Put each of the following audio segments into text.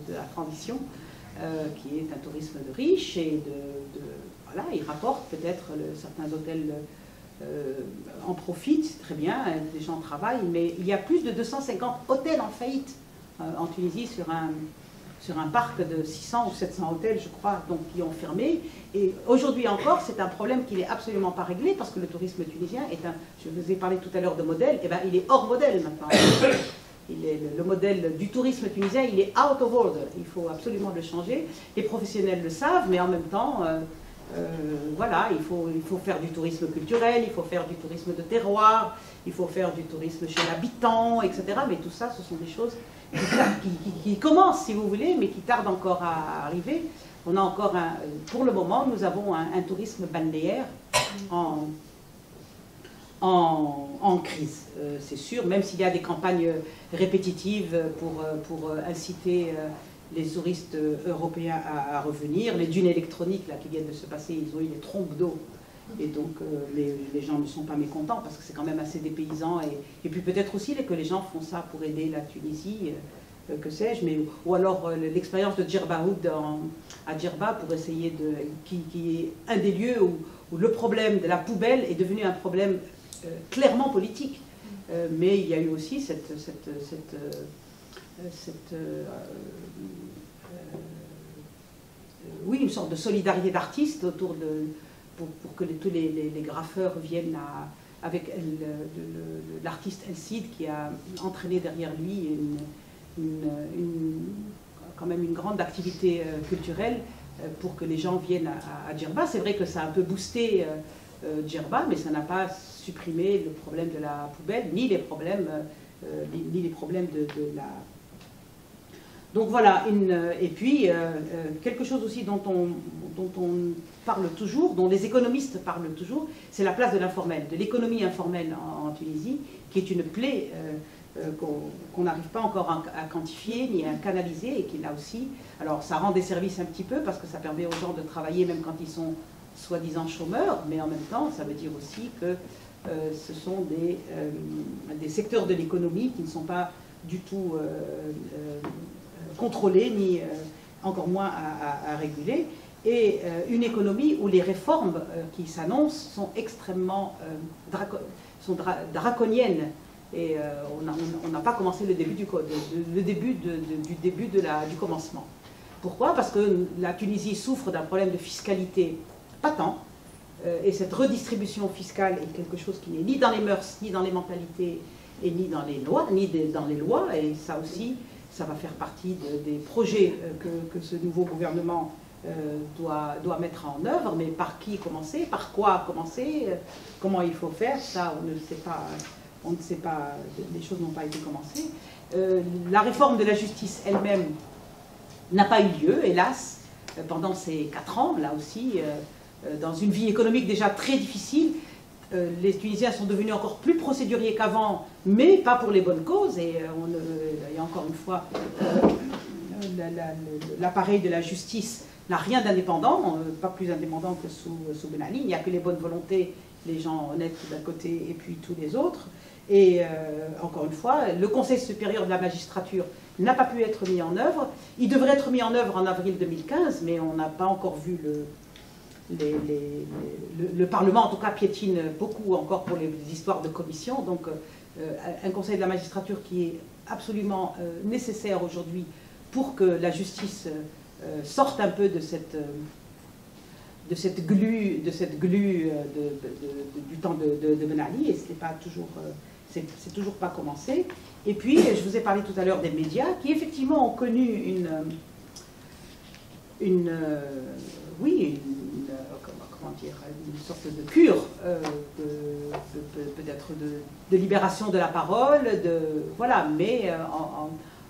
de la transition, qui est un tourisme de riches, et voilà, ils rapportent peut-être, certains hôtels en profitent, très bien, les gens travaillent, mais il y a plus de 250 hôtels en faillite en Tunisie sur un parc de 600 ou 700 hôtels, je crois, donc, qui ont fermé. Et aujourd'hui encore, c'est un problème qui n'est absolument pas réglé, parce que le tourisme tunisien est je vous ai parlé tout à l'heure de modèle, et ben, il est hors modèle maintenant. Le modèle du tourisme tunisien, il est out of order. Il faut absolument le changer. Les professionnels le savent, mais en même temps, voilà, il faut faire du tourisme culturel, il faut faire du tourisme de terroir, il faut faire du tourisme chez l'habitant, etc. Mais tout ça, ce sont des choses qui commencent, si vous voulez, mais qui tardent encore à arriver. On a encore pour le moment, nous avons un tourisme balnéaire en crise, c'est sûr, même s'il y a des campagnes répétitives pour inciter les touristes européens à revenir. Les dunes électroniques là, qui viennent de se passer, ils ont eu des trompes d'eau. Et donc les gens ne sont pas mécontents parce que c'est quand même assez dépaysant. Et puis peut-être aussi que les gens font ça pour aider la Tunisie, que sais-je. Ou alors l'expérience de Djerbaoud à Djerba pour essayer qui est un des lieux où le problème de la poubelle est devenu un problème clairement politique. Mais il y a eu aussi oui, une sorte de solidarité d'artistes autour pour que tous les graffeurs viennent avec l'artiste El Cid qui a entraîné derrière lui quand même une grande activité culturelle pour que les gens viennent à Djerba. C'est vrai que ça a un peu boosté Djerba, mais ça n'a pas supprimé le problème de la poubelle, ni les problèmes de la... Donc voilà, et puis quelque chose aussi dont on parle toujours, dont les économistes parlent toujours, c'est la place de l'informel, de l'économie informelle en Tunisie, qui est une plaie qu'on n'arrive pas encore à quantifier ni à canaliser, et qui là aussi, alors ça rend des services un petit peu, parce que ça permet aux gens de travailler même quand ils sont soi-disant chômeurs, mais en même temps, ça veut dire aussi que ce sont des secteurs de l'économie qui ne sont pas du tout contrôlés, ni encore moins à réguler, et une économie où les réformes qui s'annoncent sont extrêmement draconiennes. Et on n'a pas commencé le début du commencement. Pourquoi? Parce que la Tunisie souffre d'un problème de fiscalité patent, et cette redistribution fiscale est quelque chose qui n'est ni dans les mœurs, ni dans les mentalités, et ni dans les lois, et ça aussi, ça va faire partie des projets que ce nouveau gouvernement doit mettre en œuvre, mais par qui commencer, par quoi commencer, comment il faut faire, ça on ne sait pas, les choses n'ont pas été commencées. La réforme de la justice elle-même n'a pas eu lieu, hélas, pendant ces 4 ans, là aussi, dans une vie économique déjà très difficile. Les Tunisiens sont devenus encore plus procéduriers qu'avant, mais pas pour les bonnes causes, et il y a encore une fois, l'appareil de la justice n'a rien d'indépendant, pas plus indépendant que sous Ben Ali. Il n'y a que les bonnes volontés, les gens honnêtes d'un côté, et puis tous les autres. Et encore une fois, le Conseil supérieur de la magistrature n'a pas pu être mis en œuvre. Il devrait être mis en œuvre en avril 2015, mais on n'a pas encore vu le Parlement, en tout cas, piétine beaucoup encore pour les histoires de commission. Donc, un Conseil de la magistrature qui est absolument nécessaire aujourd'hui pour que la justice sorte un peu de cette glu du temps de Ben Ali, et c'est toujours pas commencé. Et puis, je vous ai parlé tout à l'heure des médias, qui effectivement ont connu comment dire, une sorte de cure, peut-être de libération de la parole, voilà, mais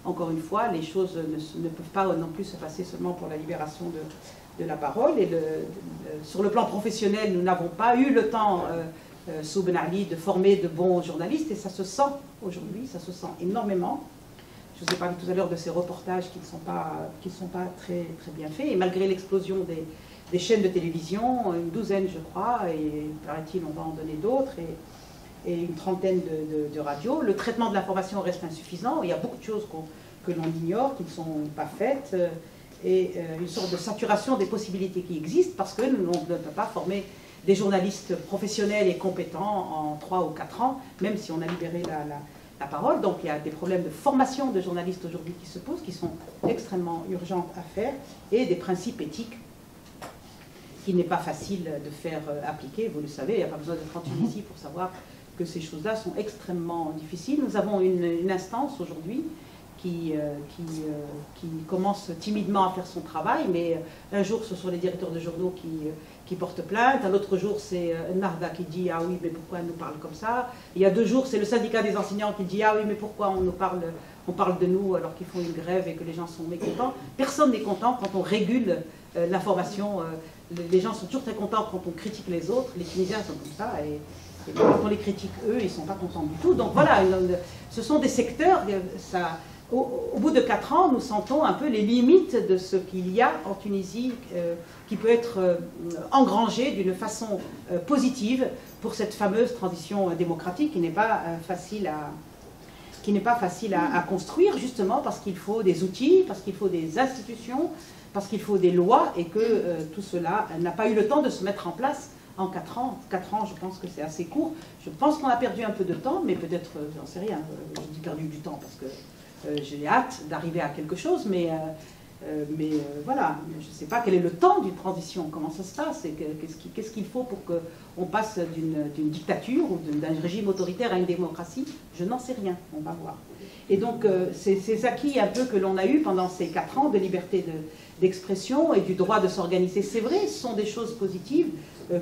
encore une fois, les choses ne peuvent pas non plus se passer seulement pour la libération de la parole. Et sur le plan professionnel, nous n'avons pas eu le temps, sous Ben Ali, de former de bons journalistes, et ça se sent aujourd'hui, ça se sent énormément. Je vous ai parlé tout à l'heure de ces reportages qui ne sont pas très, très bien faits, et malgré l'explosion des chaînes de télévision, une douzaine je crois, et paraît-il on va en donner d'autres, et une trentaine de radios, le traitement de l'information reste insuffisant. Il y a beaucoup de choses que l'on ignore, qui ne sont pas faites, et une sorte de saturation des possibilités qui existent, parce que nous, on ne peut pas former des journalistes professionnels et compétents en 3 ou 4 ans, même si on a libéré la parole. Donc il y a des problèmes de formation de journalistes aujourd'hui qui se posent, qui sont extrêmement urgents à faire, et des principes éthiques qu'il n'est pas facile de faire appliquer. Vous le savez, il n'y a pas besoin d'être en Tunisie pour savoir que ces choses-là sont extrêmement difficiles. Nous avons une instance aujourd'hui qui commence timidement à faire son travail, mais un jour ce sont les directeurs de journaux qui portent plainte, un autre jour c'est Narda qui dit « Ah oui, mais pourquoi elle nous parle comme ça ?» Il y a 2 jours c'est le syndicat des enseignants qui dit « Ah oui, mais pourquoi on parle de nous alors qu'ils font une grève et que les gens sont mécontents ?» Personne n'est content quand on régule l'information. Les gens sont toujours très contents quand on critique les autres. Les Tunisiens sont comme ça, et quand on les critique eux, ils ne sont pas contents du tout. Donc voilà, ce sont des secteurs... Au bout de 4 ans, nous sentons un peu les limites de ce qu'il y a en Tunisie qui peut être engrangé d'une façon positive pour cette fameuse transition démocratique qui n'est pas facile à construire, justement parce qu'il faut des outils, parce qu'il faut des institutions, parce qu'il faut des lois, et que tout cela n'a pas eu le temps de se mettre en place en 4 ans. 4 ans, je pense que c'est assez court. Je pense qu'on a perdu un peu de temps, mais peut-être, j'en sais rien, je dis perdu du temps parce que j'ai hâte d'arriver à quelque chose, mais voilà, je ne sais pas quel est le temps d'une transition, comment ça se passe, et qu'est-ce qu'il faut pour qu'on passe d'une dictature ou d'un régime autoritaire à une démocratie. Je n'en sais rien, on va voir. Et donc, ces acquis un peu que l'on a eu pendant ces 4 ans de liberté d'expression et du droit de s'organiser, c'est vrai, ce sont des choses positives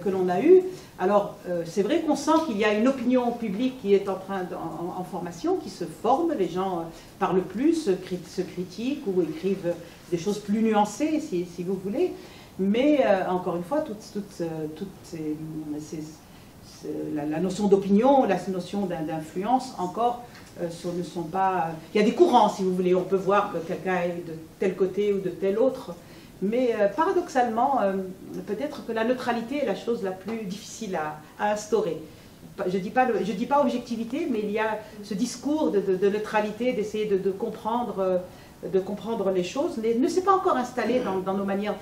que l'on a eues. Alors, c'est vrai qu'on sent qu'il y a une opinion publique qui est en formation, qui se forme, les gens parlent plus, se critiquent ou écrivent des choses plus nuancées, si vous voulez. Mais, encore une fois, la notion d'opinion, la notion d'influence, encore, ne sont pas... Il y a des courants, si vous voulez, on peut voir que quelqu'un est de tel côté ou de tel autre, mais paradoxalement, peut-être que la neutralité est la chose la plus difficile à instaurer. Je dis pas objectivité, mais il y a ce discours de neutralité, d'essayer de comprendre les choses, ne s'est pas encore installé dans nos manières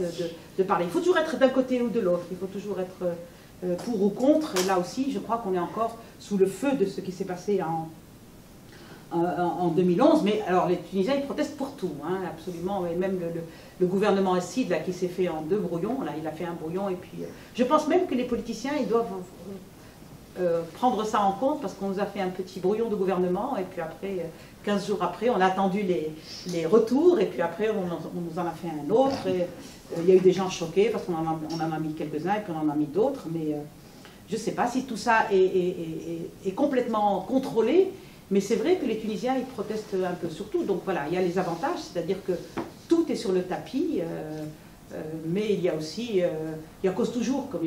de parler. Il faut toujours être d'un côté ou de l'autre, il faut toujours être pour ou contre, et là aussi, je crois qu'on est encore sous le feu de ce qui s'est passé en 2011, mais alors les Tunisiens ils protestent pour tout, hein, absolument, et même le gouvernement Assid là, qui s'est fait en 2 brouillons, là il a fait un brouillon, et puis je pense même que les politiciens ils doivent prendre ça en compte, parce qu'on nous a fait un petit brouillon de gouvernement, et puis après, 15 jours après, on a attendu les retours, et puis après on nous en a fait un autre, et il y a eu des gens choqués, parce qu'on en a mis quelques-uns, et puis on en a mis d'autres, mais je ne sais pas si tout ça est complètement contrôlé. Mais c'est vrai que les Tunisiens, ils protestent un peu surtout. Donc voilà, il y a les avantages, c'est-à-dire que tout est sur le tapis, mais il y a aussi, il y a cause toujours, comme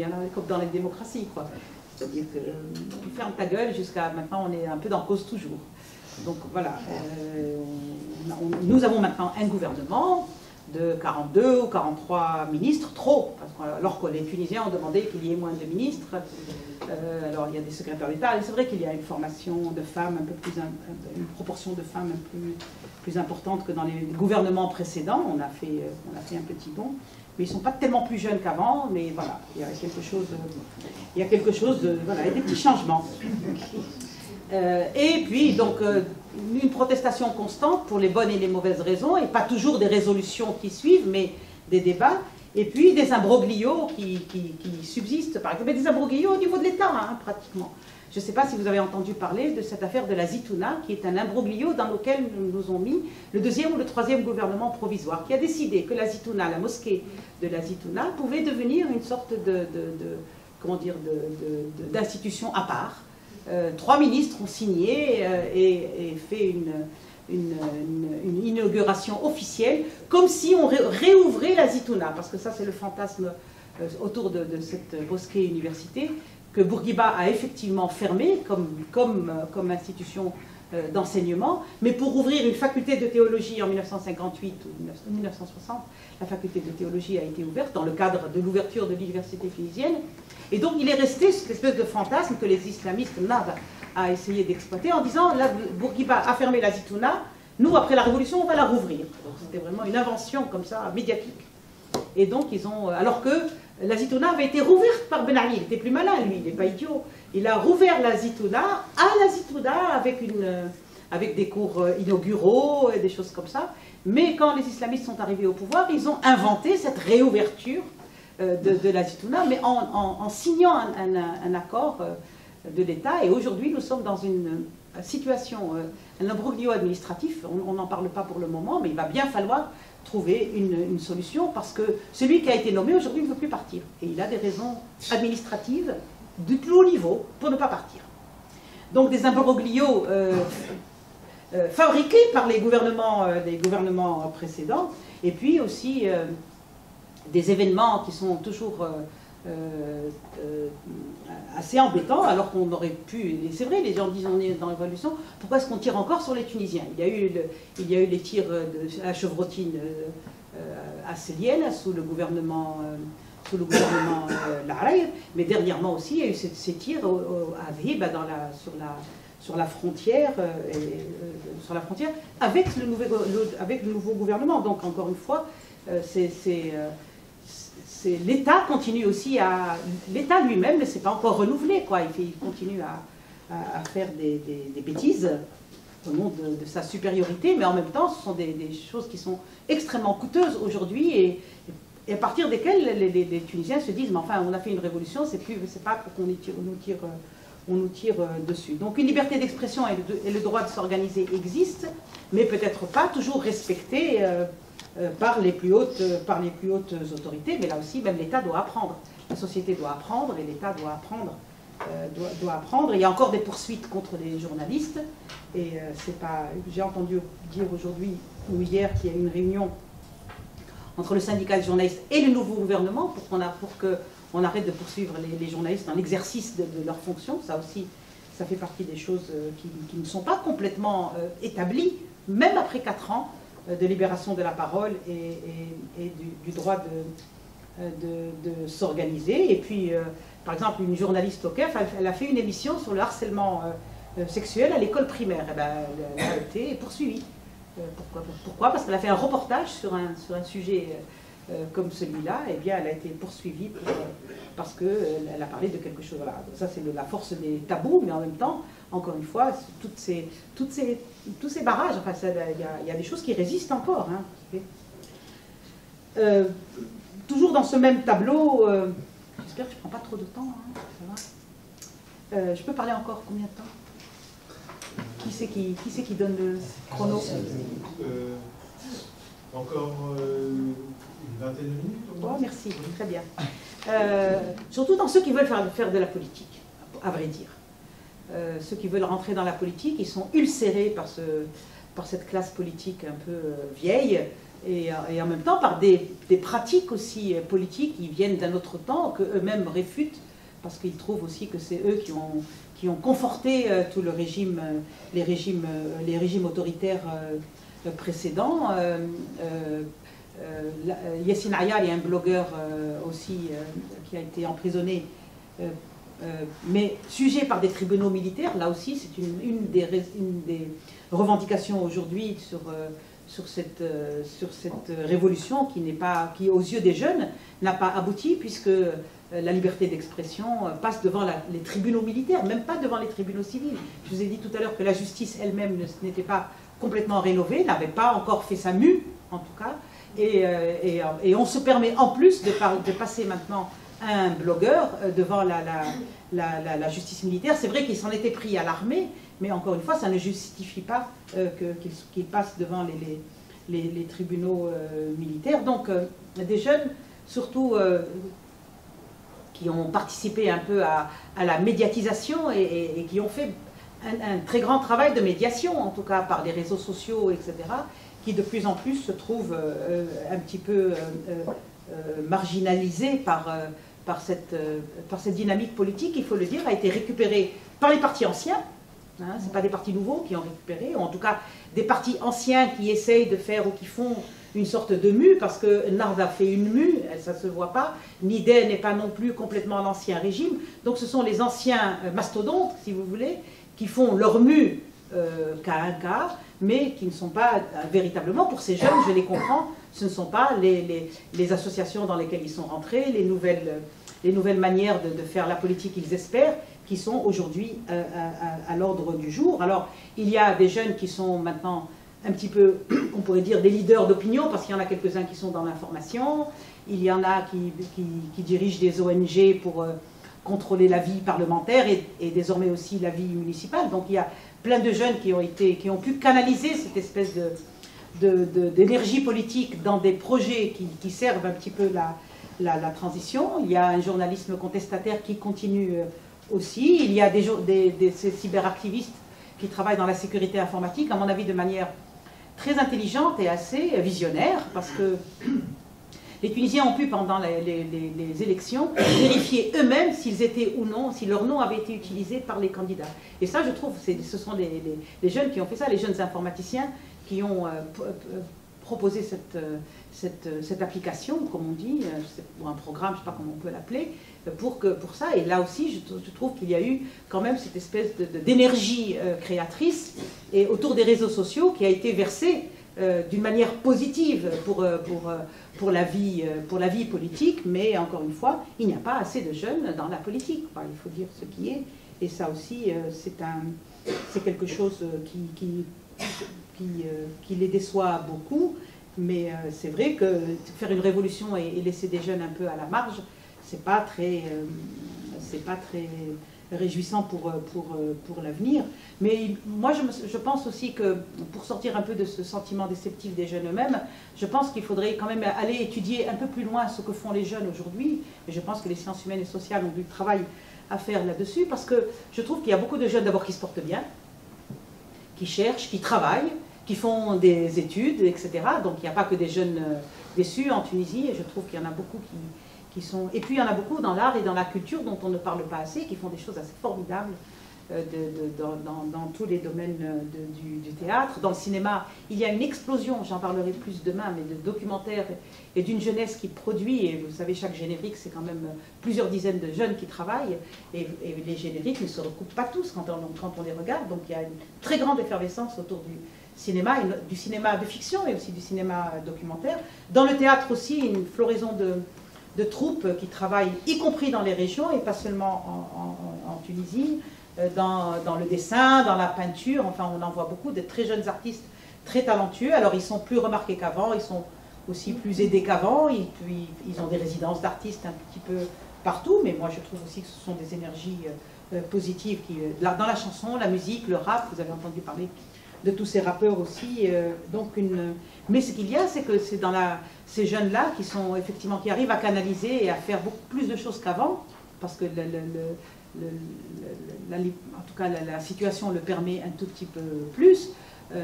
dans les démocraties, quoi. C'est-à-dire que tu fermes ta gueule jusqu'à maintenant, on est un peu dans cause toujours. Donc voilà, nous avons maintenant un gouvernement de 42 ou 43 ministres, trop, alors que les Tunisiens ont demandé qu'il y ait moins de ministres. Alors il y a des secrétaires d'État, et c'est vrai qu'il y a une formation de femmes, une proportion de femmes plus importante que dans les gouvernements précédents. On a fait un petit bond, mais ils ne sont pas tellement plus jeunes qu'avant, mais voilà, il y a quelque chose de voilà, il y a des petits changements. Et puis, donc, une protestation constante pour les bonnes et les mauvaises raisons, et pas toujours des résolutions qui suivent, mais des débats, et puis des imbroglios qui subsistent, par exemple, mais des imbroglios au niveau de l'État, hein, pratiquement. Je ne sais pas si vous avez entendu parler de cette affaire de la Zitouna, qui est un imbroglio dans lequel nous ont mis le 2e ou le 3e gouvernement provisoire, qui a décidé que la Zitouna, la mosquée de la Zitouna, pouvait devenir une sorte d'institution à part. 3 ministres ont signé et fait une inauguration officielle, comme si on réouvrait la Zitouna, parce que ça c'est le fantasme autour de cette mosquée université, que Bourguiba a effectivement fermé comme institution d'enseignement, mais pour ouvrir une faculté de théologie en 1958 ou 1960, la faculté de théologie a été ouverte dans le cadre de l'ouverture de l'université tunisienne. Et donc il est resté cette espèce de fantasme que les islamistes a essayé d'exploiter en disant là, Bourguiba a fermé la Zitouna, nous, après la Révolution, on va la rouvrir. C'était vraiment une invention comme ça, médiatique. Et donc, ils ont... Alors que la Zitouna avait été rouverte par Ben Ali, il était plus malin, lui, il n'est pas idiot. Il a rouvert la Zitouna à la Zitouna avec des cours inauguraux et des choses comme ça. Mais quand les islamistes sont arrivés au pouvoir, ils ont inventé cette réouverture de la Zitouna, mais en signant un accord de l'État. Et aujourd'hui, nous sommes dans une situation, un imbroglio administratif, on n'en parle pas pour le moment, mais il va bien falloir trouver une solution, parce que celui qui a été nommé aujourd'hui ne veut plus partir. Et il a des raisons administratives du plus haut niveau pour ne pas partir. Donc des imbroglios fabriqués par les gouvernements précédents, et puis aussi des événements qui sont toujours assez embêtants, alors qu'on aurait pu... Et c'est vrai, les gens disent on est dans l'évolution, pourquoi est-ce qu'on tire encore sur les Tunisiens? Il y a eu les tirs à Chevrotine à Célienne, sous le gouvernement Lahraïr, mais dernièrement aussi, il y a eu ces tirs à Dhib, sur la frontière, avec le nouveau gouvernement. Donc, encore une fois, l'État continue aussi à... L'État lui-même ne s'est pas encore renouvelé, quoi. Il continue à faire des bêtises au nom de sa supériorité, mais en même temps, ce sont des choses qui sont extrêmement coûteuses aujourd'hui et à partir desquelles les Tunisiens se disent, mais enfin, on a fait une révolution, c'est pas pour qu'on nous tire dessus. Donc une liberté d'expression et le droit de s'organiser existent, mais peut-être pas toujours respectés par les plus hautes autorités, mais là aussi, même l'État doit apprendre. La société doit apprendre et l'État doit apprendre. Il y a encore des poursuites contre les journalistes, et c'est pas... J'ai entendu dire aujourd'hui ou hier qu'il y a eu une réunion entre le syndicat des journalistes et le nouveau gouvernement pour qu'on arrête de poursuivre les journalistes dans l'exercice de leurs fonctions. Ça aussi, ça fait partie des choses qui ne sont pas complètement établies, même après 4 ans de libération de la parole et du droit de s'organiser. Et puis, par exemple, une journaliste au CAF, elle a fait une émission sur le harcèlement sexuel à l'école primaire. Et ben, elle a été poursuivie. Pourquoi? Parce qu'elle a fait un reportage sur un sujet comme celui-là, et bien elle a été poursuivie parce qu'elle a parlé de quelque chose. Voilà. Ça, c'est la force des tabous, mais en même temps, encore une fois, tous ces barrages, enfin, il y a des choses qui résistent encore. Hein. Toujours dans ce même tableau, j'espère que je ne prends pas trop de temps. Hein, ça va. Je peux parler encore combien de temps? Qui c'est qui donne le chrono? Encore une vingtaine de minutes. Oh, merci, très bien. Surtout dans ceux qui veulent faire de la politique, à vrai dire. Ceux qui veulent rentrer dans la politique, ils sont ulcérés par cette classe politique un peu vieille, et en même temps par des pratiques aussi politiques qui viennent d'un autre temps, qu'eux-mêmes réfutent, parce qu'ils trouvent aussi que c'est eux qui ont conforté tout le régime, les régimes autoritaires précédents. Yassine Ayar, il y a un blogueur aussi qui a été emprisonné, mais jugé par des tribunaux militaires. Là aussi, c'est une des revendications aujourd'hui sur cette révolution qui, aux yeux des jeunes, n'a pas abouti, puisque la liberté d'expression passe devant les tribunaux militaires, même pas devant les tribunaux civils. Je vous ai dit tout à l'heure que la justice elle-même n'était pas complètement rénovée, n'avait pas encore fait sa mue, en tout cas, et on se permet en plus de passer maintenant un blogueur devant la justice militaire. C'est vrai qu'il s'en était pris à l'armée, mais encore une fois, ça ne justifie pas qu'il passe devant les tribunaux militaires. Donc, des jeunes, surtout qui ont participé un peu à la médiatisation et qui ont fait un très grand travail de médiation, en tout cas par les réseaux sociaux, etc., qui de plus en plus se trouvent un petit peu marginalisés par cette dynamique politique, il faut le dire, a été récupérée par les partis anciens. Hein, ce n'est pas des partis nouveaux qui ont récupéré, ou en tout cas des partis anciens qui essayent de faire ou qui font une sorte de mue, parce que Narda fait une mue, ça ne se voit pas, Nidé n'est pas non plus complètement l'ancien régime, donc ce sont les anciens mastodontes, si vous voulez, qui font leur mue cas à cas, mais qui ne sont pas véritablement, pour ces jeunes, je les comprends, ce ne sont pas les associations dans lesquelles ils sont rentrés, les nouvelles manières de faire la politique qu'ils espèrent, qui sont aujourd'hui à l'ordre du jour. Alors, il y a des jeunes qui sont maintenant un petit peu, on pourrait dire, des leaders d'opinion, parce qu'il y en a quelques-uns qui sont dans l'information, il y en a qui dirigent des ONG pour contrôler la vie parlementaire et désormais aussi la vie municipale. Donc il y a plein de jeunes qui ont pu canaliser cette espèce d'énergie politique dans des projets qui servent un petit peu la transition. Il y a un journalisme contestataire qui continue aussi. Il y a ces cyberactivistes qui travaillent dans la sécurité informatique, à mon avis de manière très intelligente et assez visionnaire, parce que les Tunisiens ont pu, pendant les élections, vérifier eux-mêmes s'ils étaient ou non, si leur nom avait été utilisé par les candidats. Et ça, je trouve, ce sont les jeunes qui ont fait ça, les jeunes informaticiens qui ont proposé cette application, comme on dit, ou un programme, je ne sais pas comment on peut l'appeler, pour ça. Et là aussi, je trouve qu'il y a eu quand même cette espèce d'énergie créatrice et autour des réseaux sociaux qui a été versée d'une manière positive pour la vie politique, mais encore une fois, il n'y a pas assez de jeunes dans la politique. Enfin, il faut dire ce qui est. Et ça aussi, c'est quelque chose qui les déçoit beaucoup. Mais c'est vrai que faire une révolution et laisser des jeunes un peu à la marge, c'est pas très réjouissant pour l'avenir. Mais moi, je pense aussi que pour sortir un peu de ce sentiment déceptif des jeunes eux-mêmes, je pense qu'il faudrait quand même aller étudier un peu plus loin ce que font les jeunes aujourd'hui. Et je pense que les sciences humaines et sociales ont du travail à faire là-dessus, parce que je trouve qu'il y a beaucoup de jeunes d'abord qui se portent bien, qui cherchent, qui travaillent, qui font des études, etc. Donc il n'y a pas que des jeunes déçus en Tunisie, et je trouve qu'il y en a beaucoup qui sont... Et puis il y en a beaucoup dans l'art et dans la culture dont on ne parle pas assez, qui font des choses assez formidables dans tous les domaines du théâtre. Dans le cinéma, il y a une explosion, j'en parlerai plus demain, mais de documentaires et d'une jeunesse qui produit, et vous savez, chaque générique, c'est quand même plusieurs dizaines de jeunes qui travaillent, et les génériques ne se recoupent pas tous quand on les regarde, donc il y a une très grande effervescence autour du cinéma de fiction et aussi du cinéma documentaire. Dans le théâtre aussi, une floraison de troupes qui travaillent, y compris dans les régions et pas seulement en Tunisie, dans le dessin, dans la peinture. Enfin, on en voit beaucoup de très jeunes artistes très talentueux. Alors, ils sont plus remarqués qu'avant, ils sont aussi plus aidés qu'avant, et puis ils ont des résidences d'artistes un petit peu partout, mais moi je trouve aussi que ce sont des énergies positives dans la chanson, la musique, le rap, vous avez entendu parler de tous ces rappeurs aussi. Mais ce qu'il y a, c'est que c'est dans ces jeunes-là qui arrivent à canaliser et à faire beaucoup plus de choses qu'avant, parce que en tout cas la situation le permet un tout petit peu plus.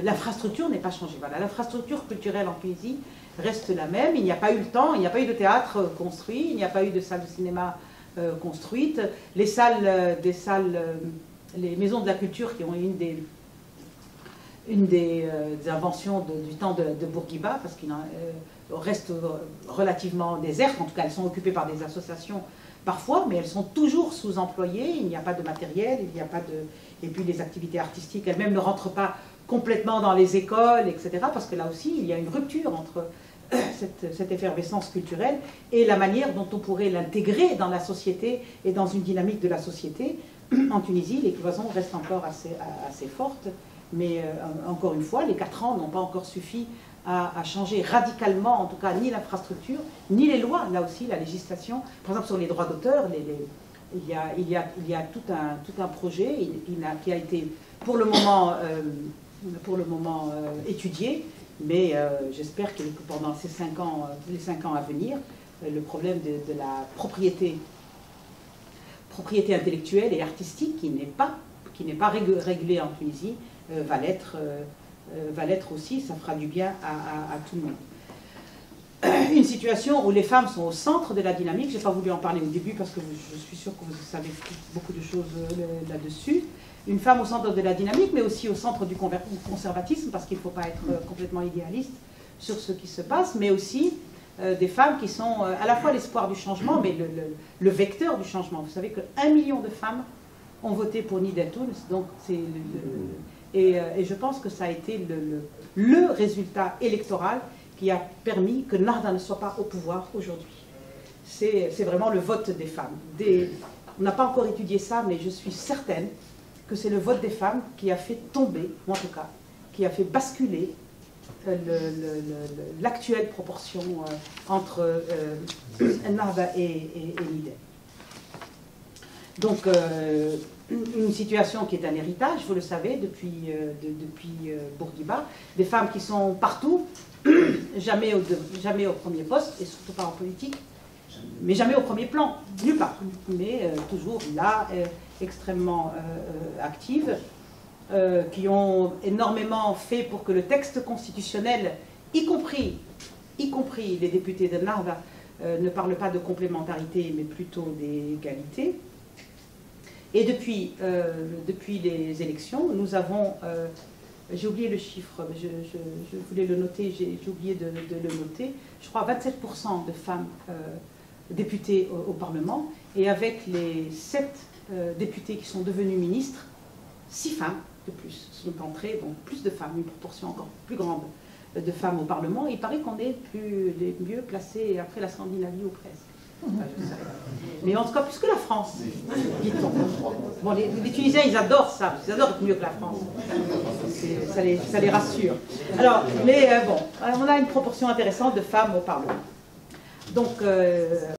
L'infrastructure n'est pas changée. Voilà, l'infrastructure culturelle en Tunisie reste la même. Il n'y a pas eu le temps, il n'y a pas eu de théâtre construit, il n'y a pas eu de salle de cinéma construite. Les maisons de la culture qui ont une des inventions du temps de Bourguiba, parce qu'il reste relativement désertes, en tout cas elles sont occupées par des associations parfois, mais elles sont toujours sous-employées, il n'y a pas de matériel, il n'y a pas et puis les activités artistiques elles-mêmes ne rentrent pas complètement dans les écoles, etc., parce que là aussi il y a une rupture entre cette effervescence culturelle et la manière dont on pourrait l'intégrer dans la société et dans une dynamique de la société. En Tunisie, les cloisons restent encore assez fortes, mais encore une fois, les 4 ans n'ont pas encore suffi à changer radicalement, en tout cas, ni l'infrastructure, ni les lois. Là aussi, la législation, par exemple sur les droits d'auteur, il y a tout un projet qui a été pour le moment étudié, mais j'espère que pendant les 5 ans à venir, le problème de la propriété intellectuelle et artistique qui n'est pas réglée en Tunisie va l'être aussi. Ça fera du bien à tout le monde. Une situation où les femmes sont au centre de la dynamique. Je n'ai pas voulu en parler au début parce que je suis sûre que vous savez beaucoup de choses là-dessus. Une femme au centre de la dynamique, mais aussi au centre du conservatisme, parce qu'il ne faut pas être complètement idéaliste sur ce qui se passe, mais aussi des femmes qui sont à la fois l'espoir du changement, mais le vecteur du changement. Vous savez que 1 million de femmes ont voté pour Nida Tounes, donc Et je pense que ça a été le résultat électoral qui a permis que Nahda ne soit pas au pouvoir aujourd'hui. C'est vraiment le vote des femmes. On n'a pas encore étudié ça, mais je suis certaine que c'est le vote des femmes qui a fait tomber, ou en tout cas, qui a fait basculer l'actuelle proportion entre Nahda et l'IDEM. Donc, une situation qui est un héritage, vous le savez, depuis Bourguiba, des femmes qui sont partout, jamais au premier poste, et surtout pas en politique, mais jamais au premier plan, nulle part, mais toujours là, extrêmement actives, qui ont énormément fait pour que le texte constitutionnel, y compris les députés de Nahda, ne parle pas de complémentarité, mais plutôt d'égalité. Et depuis les élections, nous avons, j'ai oublié le chiffre, je voulais le noter, j'ai oublié de le noter, je crois 27% de femmes députées au Parlement, et avec les 7 députés qui sont devenus ministres, 6 femmes de plus sont entrées, donc plus de femmes, une proportion encore plus grande de femmes au Parlement. Il paraît qu'on est les mieux placés après la Scandinavie ou presque. Enfin, je sais. Mais en tout cas, plus que la France, dit-on. Bon, les Tunisiens, ils adorent ça, ils adorent être mieux que la France. Ça les rassure. Alors, mais bon, on a une proportion intéressante de femmes au Parlement. Donc,